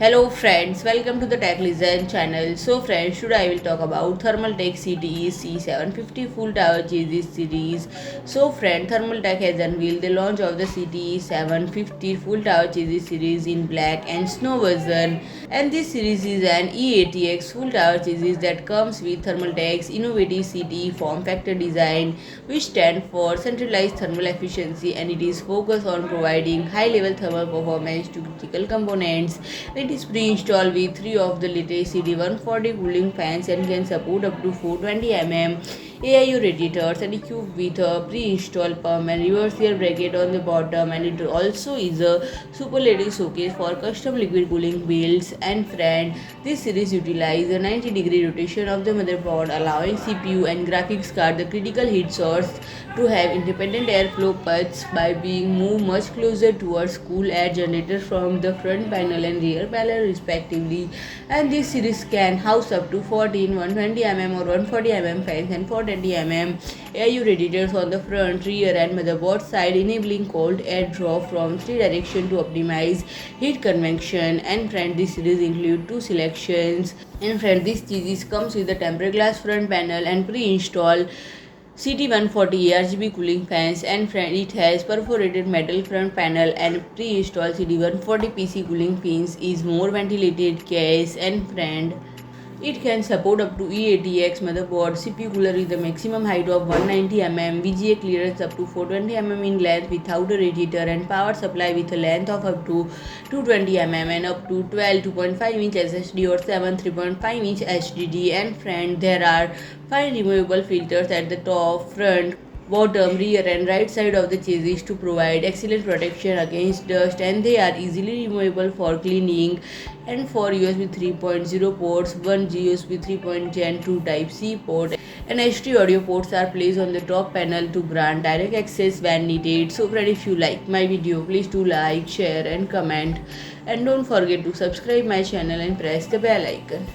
Hello friends, welcome to the Tech Listen channel. So friends, today I will talk about Thermaltake CTE C750 full tower chassis series. So friend, Thermaltake has unveiled the launch of the CTE 750 full tower chassis series in black and snow version. And this series is an E-ATX full tower chassis that comes with Thermaltake's innovative CTE Form Factor design, which stands for Centralized Thermal Efficiency, and it is focused on providing high-level thermal performance to critical components. It is pre-installed with 3 of the latest CT140 cooling fans and can support up to 420 mm AIU radiators, and equipped with a pre-installed pump and reverse air bracket on the bottom, and it also is a superlative showcase for custom liquid cooling builds. And friend, this series utilizes a 90-degree rotation of the motherboard, allowing CPU and graphics card the critical heat source to have independent airflow paths by being moved much closer towards cool air generators from the front panel and rear panel respectively. And this series can house up to 14 120 mm or 140 mm fans and 420 mm AIU radiators on the front, rear and motherboard side, enabling cold air draw from 3 directions to optimize heat convection. And friend, this series includes 2 selections. And friend, this series comes with a tempered glass front panel and pre-installed CT140 ARGB cooling fans. And friend, it has perforated metal front panel and pre-installed CT140 PC cooling fins is more ventilated case. And friend, it can support up to E-ATX motherboard, CPU cooler with a maximum height of 190 mm, VGA clearance up to 420 mm in length without a radiator, and power supply with a length of up to 220 mm and up to 12 2.5 inch SSD or 7 3.5 inch HDD. And friend, there are 5 removable filters at the top, front, bottom, rear and right side of the chassis to provide excellent protection against dust, and they are easily removable for cleaning. And for USB 3.0 ports, one USB 3.2 Type-C port and HD audio ports are placed on the top panel to grant direct access when needed. So friend, if you like my video, please do like, share and comment, and don't forget to subscribe my channel and press the bell icon.